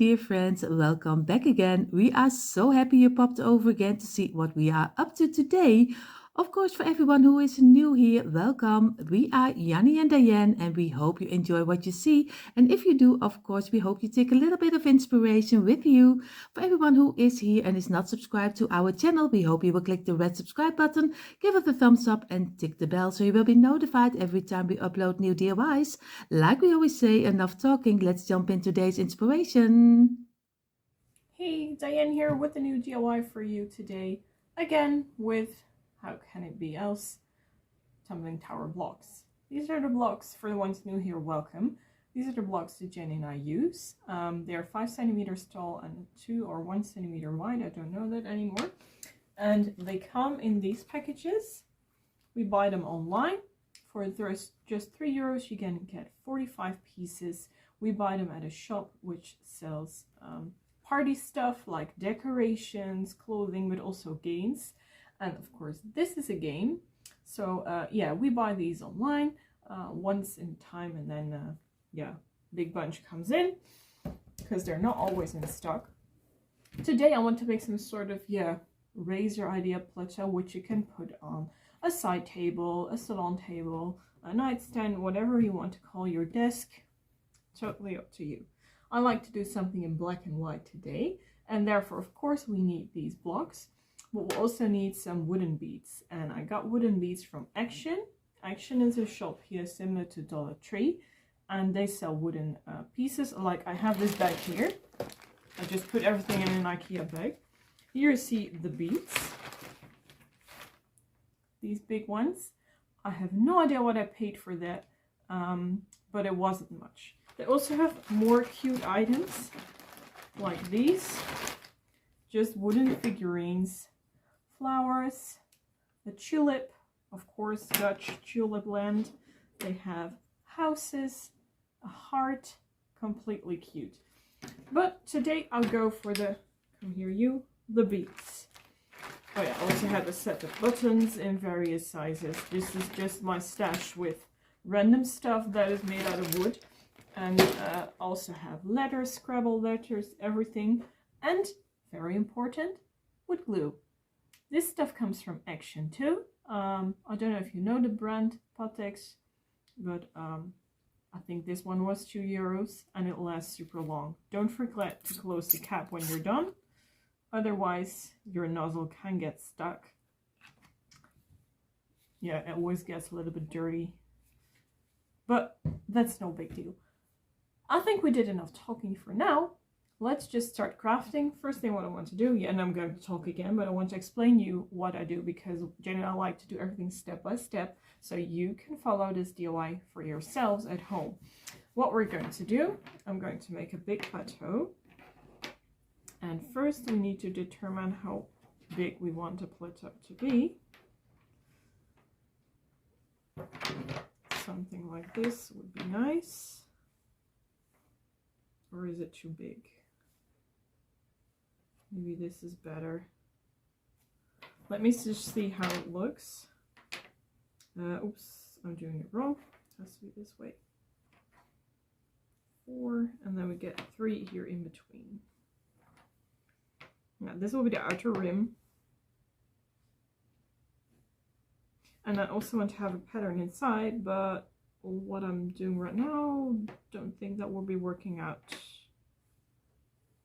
dear friends, welcome back again. We are so happy you popped over again to see what we are up to today. Of course, for everyone who is new here, welcome. We are Janny and Dyanne, and we hope you enjoy what you see. And if you do, of course, we hope you take a little bit of inspiration with you. For everyone who is here and is not subscribed to our channel, we hope you will click the red subscribe button, give it a thumbs up, and tick the bell so you will be notified every time we upload new DIYs. Like we always say, enough talking, let's jump in today's inspiration. Hey, Dyanne here with a new DIY for you today. Again, with, how can it be else, tumbling tower blocks. These are the blocks, for the ones new here, welcome. These are the blocks that Jenny and I use. They are 5 centimeters tall and 2 or 1 centimeter wide, I don't know that anymore. And they come in these packages. We buy them online. For just €3, you can get 45 pieces. We buy them at a shop which sells party stuff like decorations, clothing, but also games. And of course, this is a game. So yeah, we buy these online once in time, and then yeah, big bunch comes in because they're not always in stock. Today I want to make some sort of, yeah, razor idea plateau, which you can put on a side table, a salon table, a nightstand, whatever you want to call your desk. Totally up to you. I like to do something in black and white today, and therefore, of course, we need these blocks, but we'll also need some wooden beads. And I got wooden beads from Action. Action is a shop here similar to Dollar Tree, and they sell wooden pieces. Like I have this bag here. I just put everything in an IKEA bag. Here you see the beads. These big ones. I have no idea what I paid for that, but it wasn't much. They also have more cute items like these, just wooden figurines, flowers, a tulip, of course, Dutch tulip land. They have houses, a heart, completely cute. But today I'll go for the, come here you, the beads. Oh yeah, I also have a set of buttons in various sizes. This is just my stash with random stuff that is made out of wood. And also have letters, Scrabble letters, everything. And, very important, wood glue. This stuff comes from Action too. I don't know if you know the brand, Patex, but I think this one was €2 and it lasts super long. Don't forget to close the cap when you're done. Otherwise, your nozzle can get stuck. Yeah, it always gets a little bit dirty. But that's no big deal. I think we did enough talking for now. Let's just start crafting. First thing what I want to do, yeah, and I'm going to talk again, but I want to explain you what I do, because Jenny and I like to do everything step by step so you can follow this DIY for yourselves at home. What we're going to do, I'm going to make a big plateau. And first we need to determine how big we want the plateau to be. Something like this would be nice. Or is it too big? Maybe this is better. Let me just see how it looks. Oops, I'm doing it wrong. It has to be this way. 4, and then we get 3 here in between. Now this will be the outer rim. And I also want to have a pattern inside, but what I'm doing right now, don't think that will be working out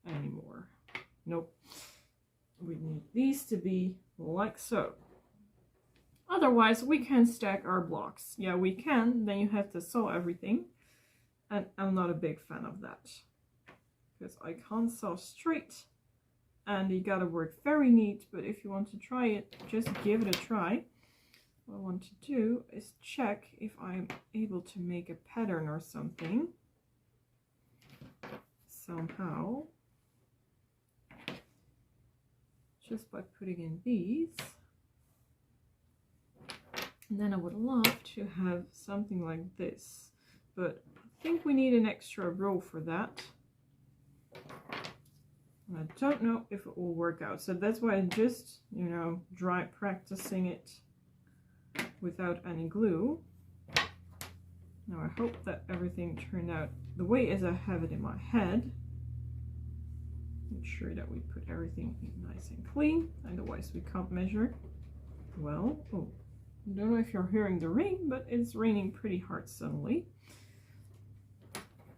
anymore. Nope. We need these to be like so. Otherwise, we can stack our blocks. Yeah, we can. Then you have to sew everything. And I'm not a big fan of that, because I can't sew straight. And you gotta work very neat. But if you want to try it, just give it a try. What I want to do is check if I'm able to make a pattern or something somehow, just by putting in these. And then I would love to have something like this, but I think we need an extra row for that. And I don't know if it will work out, so that's why I just, you know, try practicing it without any glue. Now I hope that everything turned out the way as I have it in my head. Make sure that we put everything nice and clean, otherwise we can't measure well. Oh, I don't know if you're hearing the rain, but it's raining pretty hard suddenly.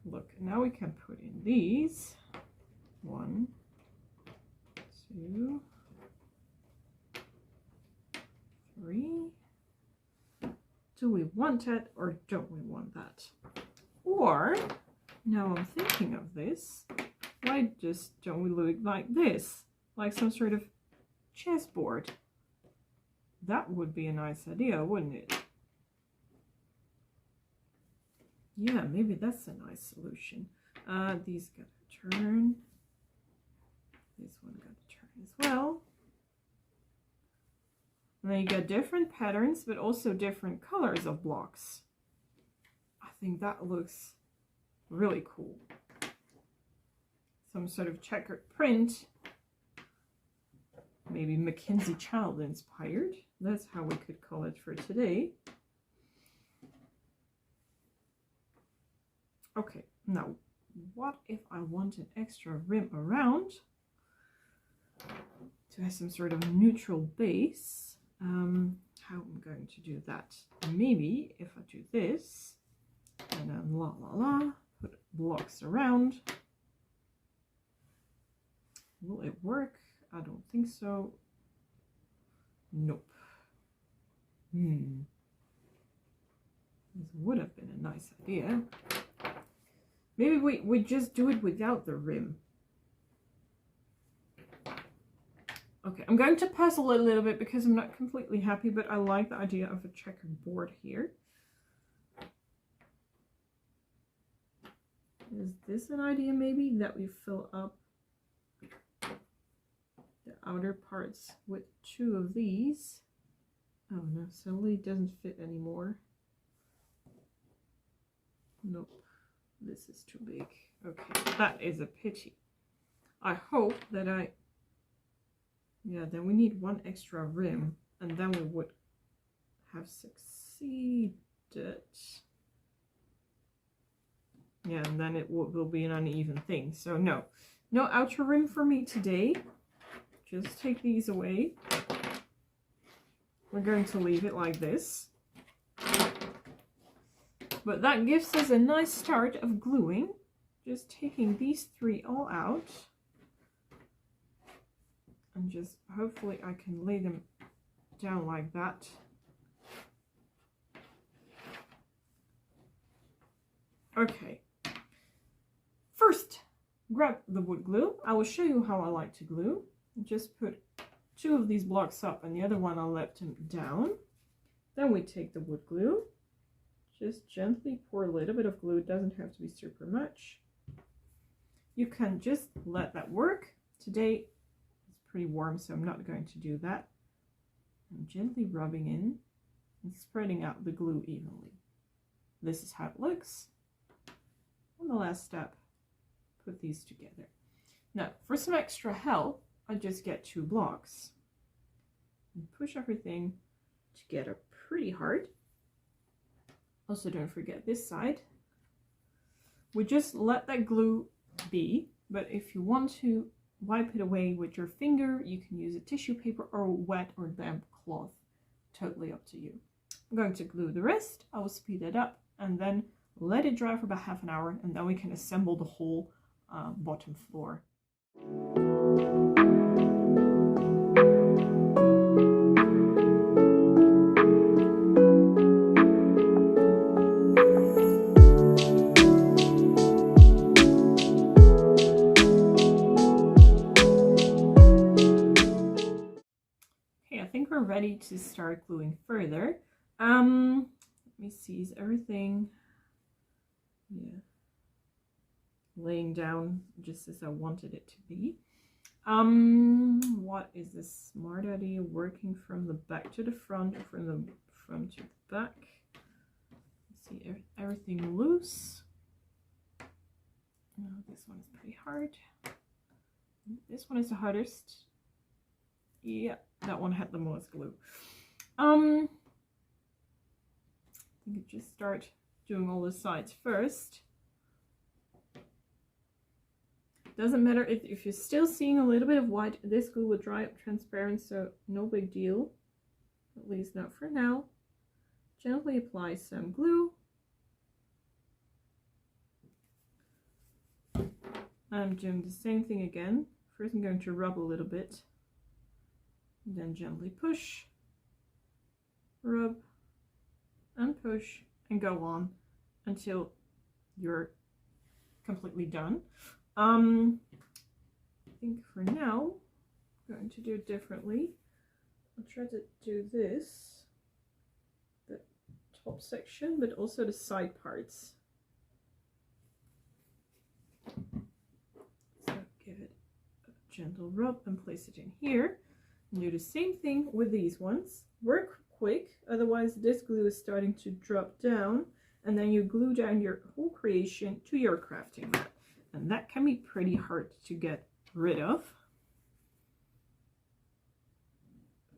Look, now we can put in these. 1, 2, 3. Do we want that or don't we want that? Or, now I'm thinking of this, why just don't we look like this? Like some sort of chessboard. That would be a nice idea, wouldn't it? Yeah, maybe that's a nice solution. These gotta turn. This one gotta turn as well. And then you get different patterns, but also different colors of blocks. I think that looks really cool. Some sort of checkered print. Maybe Mackenzie child inspired. That's how we could call it for today. Okay, now what if I want an extra rim around to have some sort of neutral base? How am I going to do that? Maybe if I do this and then la la la, put blocks around. Will it work? I don't think so. Nope. This would have been a nice idea. Maybe we just do it without the rim. Okay, I'm going to puzzle a little bit because I'm not completely happy, but I like the idea of a checkered board here. Is this an idea maybe that we fill up the outer parts with 2 of these? Oh no, suddenly it doesn't fit anymore. Nope, this is too big. Okay, that is a pity. I hope that yeah, then we need 1 extra rim and then we would have succeeded. Yeah, and then it will be an uneven thing. So no outer rim for me today. Just take these away. We're going to leave it like this. But that gives us a nice start of gluing. Just taking these 3 all out. And just hopefully I can lay them down like that. Okay. First, grab the wood glue. I will show you how I like to glue. Just put 2 of these blocks up and the other one I left them down. Then we take the wood glue. Just gently pour a little bit of glue. It doesn't have to be super much. You can just let that work. Today it's pretty warm, so I'm not going to do that. I'm gently rubbing in and spreading out the glue evenly. This is how it looks. And the last step, put these together. Now, for some extra help, I just get 2 blocks and push everything together pretty hard. Also, don't forget this side. We just let that glue be, but if you want to wipe it away with your finger, you can use a tissue paper or a wet or damp cloth. Totally up to you. I'm going to glue the rest. I will speed it up and then let it dry for about half an hour, and then we can assemble the whole bottom floor. Okay, I think we're ready to start gluing further. Let me see, is everything, yeah, laying down just as I wanted it to be. What is this smart idea? Working from the back to the front or from the front to the back? Let's see, everything loose. Oh, this one is pretty hard. This one is the hardest. Yeah, that one had the most glue. I think you just start doing all the sides first. Doesn't matter if you're still seeing a little bit of white, this glue will dry up transparent, so no big deal. At least not for now. Gently apply some glue. I'm doing the same thing again. First I'm going to rub a little bit, then gently push, rub, and push, and go on until you're completely done. I think for now, I'm going to do it differently. I'll try to do this, the top section, but also the side parts. So give it a gentle rub and place it in here. And do the same thing with these ones. Work quick, otherwise this glue is starting to drop down, and then you glue down your whole creation to your crafting mat. And that can be pretty hard to get rid of.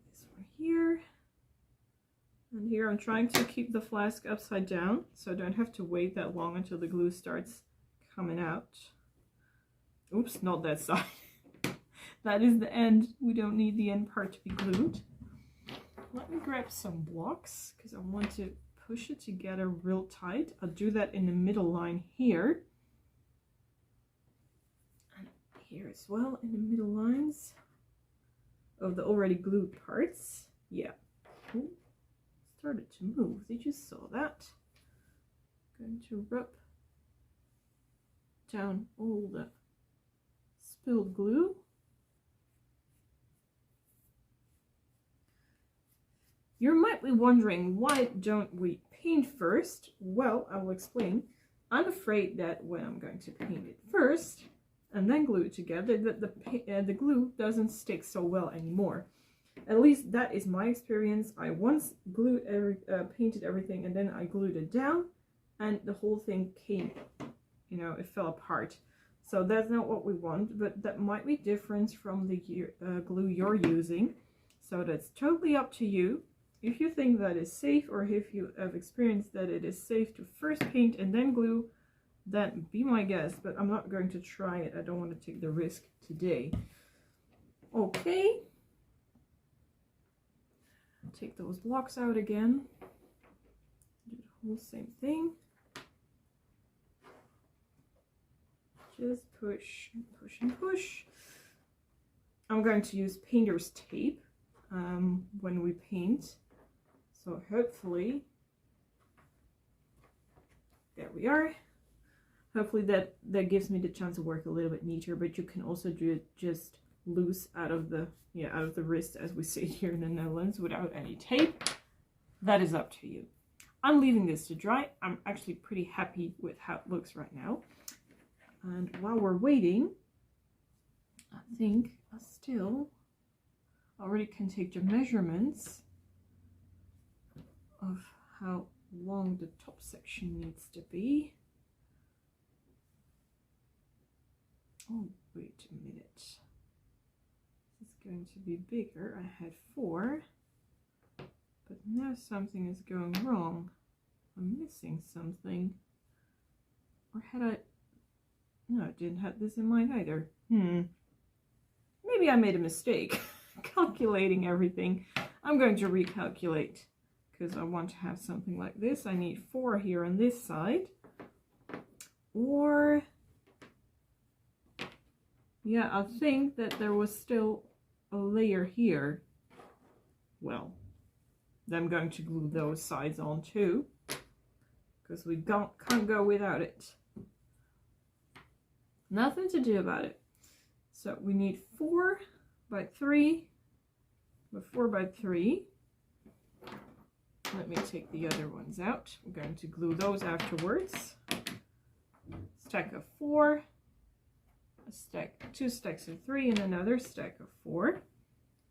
This one here. And here I'm trying to keep the flask upside down, so I don't have to wait that long until the glue starts coming out. Oops, not that side. That is the end. We don't need the end part to be glued. Let me grab some blocks because I want to push it together real tight. I'll do that in the middle line here. And here as well in the middle lines of the already glued parts. Yeah. Ooh, started to move. Did you saw that? Going to rub down all the spilled glue. You might be wondering, why don't we paint first? Well, I will explain. I'm afraid that when I'm going to paint it first and then glue it together, that the glue doesn't stick so well anymore. At least that is my experience. I once painted everything and then I glued it down and the whole thing came, you know, it fell apart. So that's not what we want, but that might be different from the glue you're using. So that's totally up to you. If you think that is safe, or if you have experienced that it is safe to first paint and then glue, then be my guest, but I'm not going to try it. I don't want to take the risk today. Okay. Take those blocks out again. Do the whole same thing. Just push and push and push. I'm going to use painter's tape when we paint. So hopefully, there we are. Hopefully that gives me the chance to work a little bit neater, but you can also do it just loose out of the wrist, as we say here in the Netherlands, without any tape. That is up to you. I'm leaving this to dry. I'm actually pretty happy with how it looks right now. And while we're waiting, I think I still already can take the measurements of how long the top section needs to be. Oh, wait a minute. This is going to be bigger. I had 4, but now something is going wrong. I'm missing something. Or had I... No, I didn't have this in mind either. Maybe I made a mistake calculating everything. I'm going to recalculate because I want to have something like this. I need 4 here on this side. Or, yeah, I think that there was still a layer here. Well, then I'm going to glue those sides on too, because we can't go without it. Nothing to do about it. So we need 4 by 3 by 4 by 3. Let me take the other ones out. We're going to glue those afterwards. Stack of 4, a stack, 2 stacks of 3, and another stack of 4.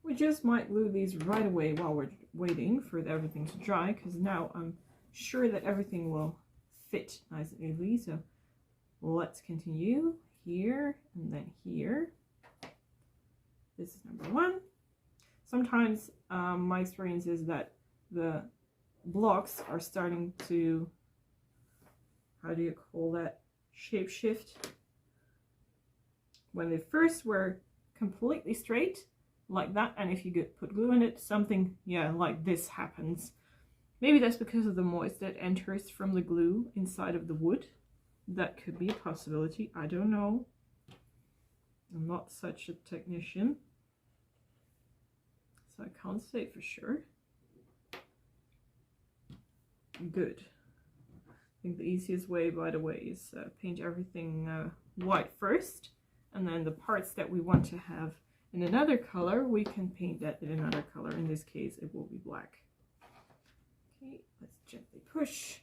We just might glue these right away while we're waiting for everything to dry, because now I'm sure that everything will fit nice and easily. So let's continue here and then here. This is number 1. Sometimes my experience is that the blocks are starting to, how do you call that, shape shift. when they first were completely straight like that, and if you put glue in it, something, yeah, like this happens. Maybe that's because of the moist that enters from the glue inside of the wood. That could be a possibility. I don't know. I'm not such a technician, so I can't say for sure. Good. I think the easiest way, by the way, is paint everything white first, and then the parts that we want to have in another color, we can paint that in another color. In this case, it will be black. Okay, let's gently push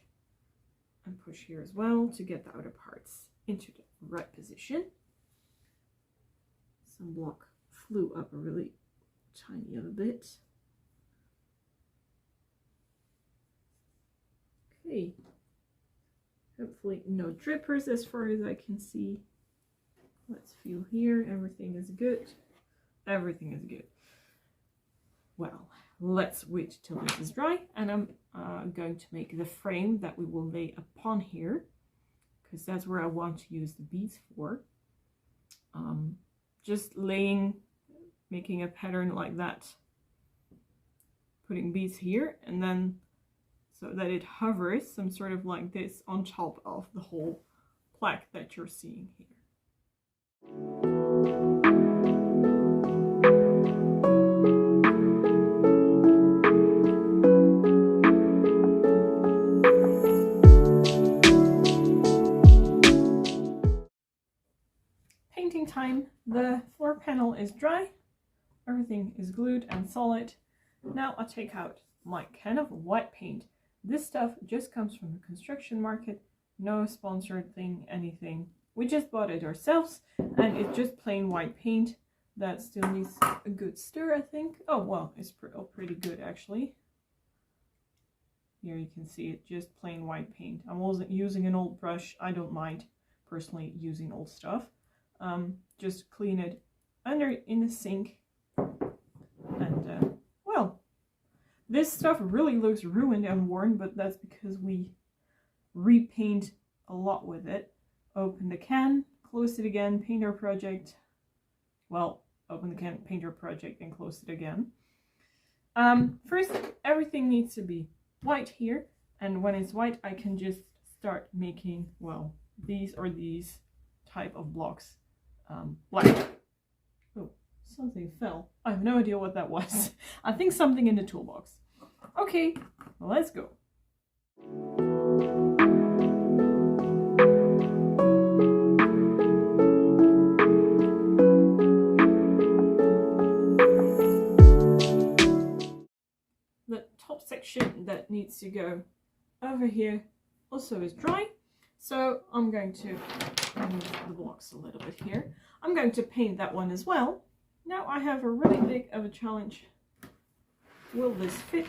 and push here as well to get the outer parts into the right position. Some block flew up a really tiny little bit. Okay, hopefully no drippers as far as I can see. Let's feel here, everything is good. Everything is good. Well, let's wait till this is dry, and I'm going to make the frame that we will lay upon here, because that's where I want to use the beads for. Just making a pattern like that, putting beads here, and then so that it hovers some sort of like this on top of the whole plaque that you're seeing here. Painting time. The floor panel is dry. Everything is glued and solid. Now I take out my can of white paint. This stuff just comes from the construction market. No sponsored thing, anything. We just bought it ourselves, and it's just plain white paint that still needs a good stir, I think. Oh, well, it's pretty good actually. Here you can see it, just plain white paint. I'm also using an old brush. I don't mind personally using old stuff. Just clean it in the sink, and well, this stuff really looks ruined and worn, but that's because we repaint a lot with it. Open the can, close it again, paint our project. Well, open the can, paint our project, and close it again. First, everything needs to be white here, and when it's white, I can just start making, well, these type of blocks black. Oh, something fell. I have no idea what that was. I think something in the toolbox. Okay, well, let's go. The top section that needs to go over here also is dry, so I'm going to move the blocks a little bit here. I'm going to paint that one as well. Now I have a really big of a challenge. Will this fit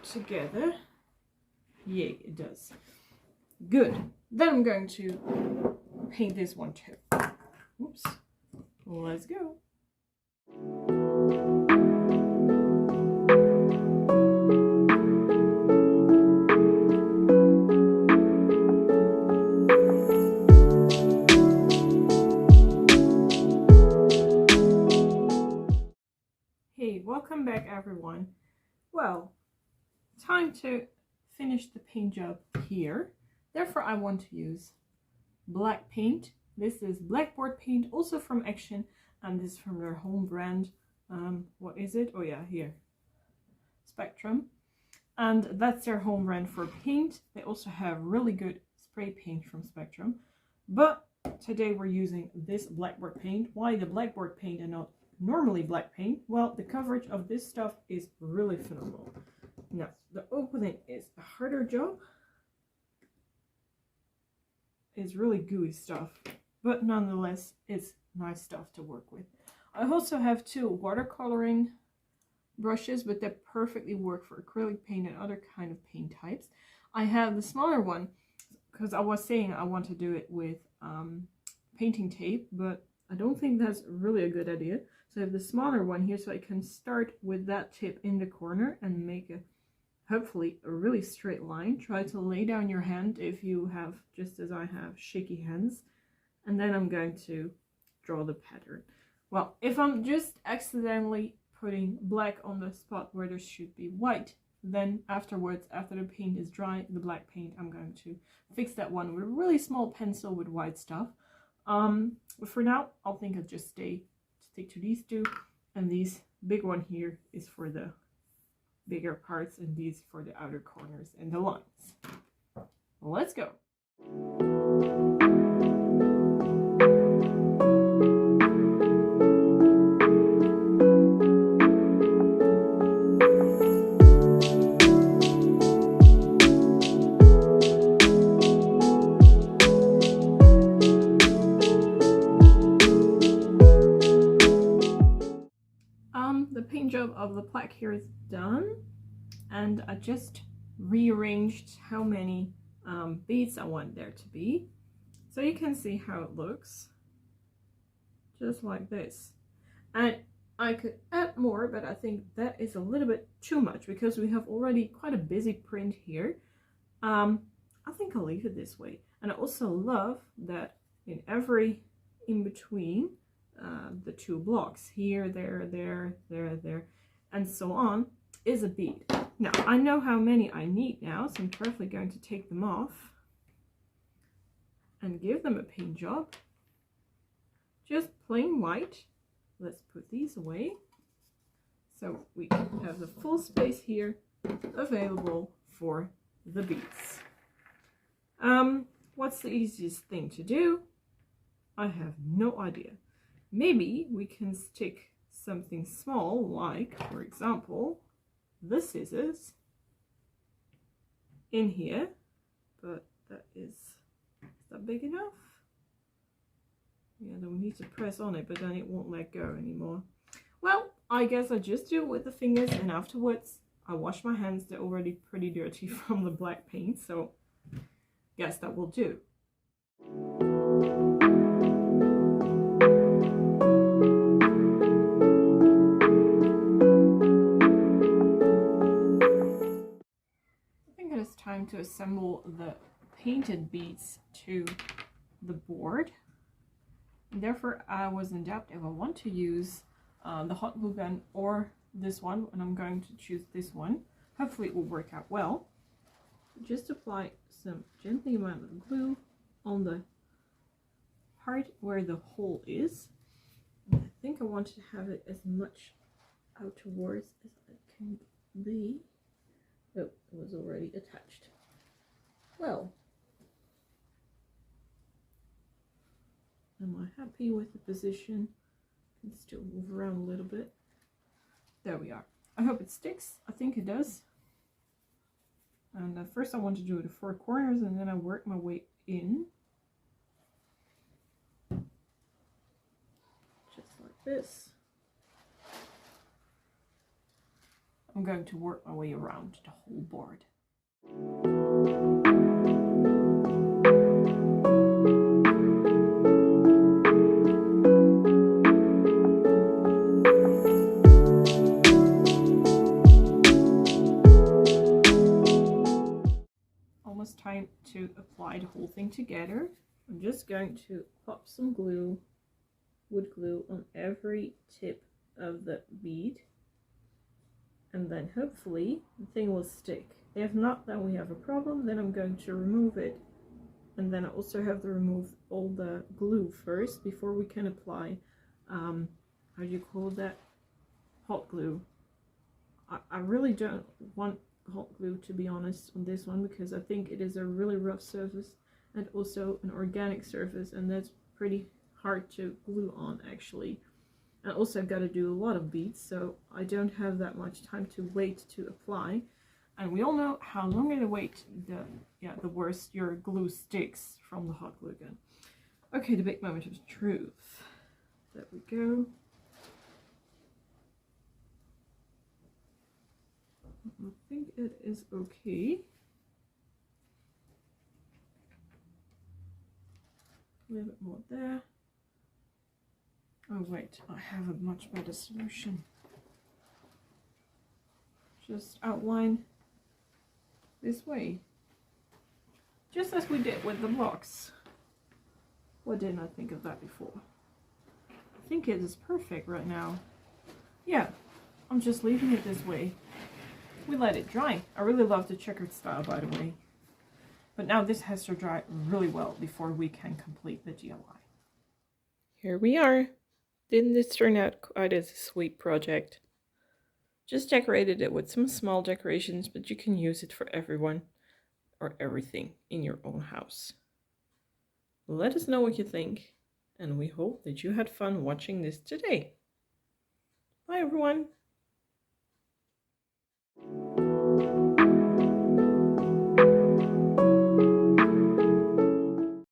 together? Yay, it does. Good. Then I'm going to paint this one too. Oops. Let's go. Welcome back, everyone. Well, time to finish the paint job here. Therefore, I want to use black paint. This is blackboard paint, also from Action, and this is from their home brand. What is it? Oh yeah, here. Spectrum. And that's their home brand for paint. They also have really good spray paint from Spectrum. But today we're using this blackboard paint. Why the blackboard paint and not normally black paint? Well, the coverage of this stuff is really phenomenal. Now, the opening is a harder job. It's really gooey stuff, but nonetheless, it's nice stuff to work with. I also have two watercoloring brushes, but they perfectly work for acrylic paint and other kind of paint types. I have the smaller one because I was saying I want to do it with painting tape, but I don't think that's really a good idea. So I have the smaller one here, so I can start with that tip in the corner and make hopefully a really straight line. Try to lay down your hand if you have, just as I have, shaky hands. And then I'm going to draw the pattern. Well, if I'm just accidentally putting black on the spot where there should be white, then afterwards, after the paint is dry, the black paint, I'm going to fix that one with a really small pencil with white stuff. But for now, I'll think I'll just stick to these two, and these big one here is for the bigger parts, and these for the outer corners and the lines. Let's go. The paint job of the plaque here is done, and I just rearranged how many beads I want there to be, so you can see how it looks, just like this. And I could add more, but I think that is a little bit too much because we have already quite a busy print here. I think I'll leave it this way. And I also love that in between the two blocks here, there, and so on is a bead. Now I know how many I need now, so I'm carefully going to take them off and give them a paint job. Just plain white. Let's put these away so we can have the full space here available for the beads. What's the easiest thing to do? I have no idea. Maybe we can stick something small, like, for example, the scissors in here, but is that big enough? Yeah, then we need to press on it, but then it won't let go anymore. Well, I guess I just do it with the fingers, and afterwards I wash my hands. They're already pretty dirty from the black paint, so guess that will do. It's time to assemble the painted beads to the board, and therefore I was in doubt if I want to use the hot glue gun or this one, and I'm going to choose this one. Hopefully it will work out well. Just apply some gently amount of glue on the part where the hole is. And I think I want to have it as much out towards as it can be. Oh, it was already attached. Well, am I happy with the position? I can still move around a little bit. There we are. I hope it sticks. I think it does. And first I want to do the four corners, and then I work my way in. Just like this. I'm going to work my way around the whole board. Almost time to apply the whole thing together. I'm just going to pop some glue, wood glue, on every tip of the bead. And then hopefully the thing will stick. If not, then we have a problem. Then I'm going to remove it, and then I also have to remove all the glue first before we can apply how do you call that, hot glue. I really don't want hot glue, to be honest, on this one, because I think it is a really rough surface and also an organic surface, and that's pretty hard to glue on actually. And also I've got to do a lot of beads, so I don't have that much time to wait to apply. And we all know how longer the wait, the worse your glue sticks from the hot glue gun. Okay, the big moment of truth. There we go. I think it is okay. A little bit more there. Oh wait, I have a much better solution. Just outline this way. Just as we did with the blocks. Why didn't I think of that before? think it is perfect right now. Yeah, I'm just leaving it this way. We let it dry. I really love the checkered style, by the way. But now this has to dry really well before we can complete the DIY. Here we are. Didn't this turn out quite as a sweet project? Just decorated it with some small decorations, but you can use it for everyone or everything in your own house. Let us know what you think, and we hope that you had fun watching this today. Bye everyone!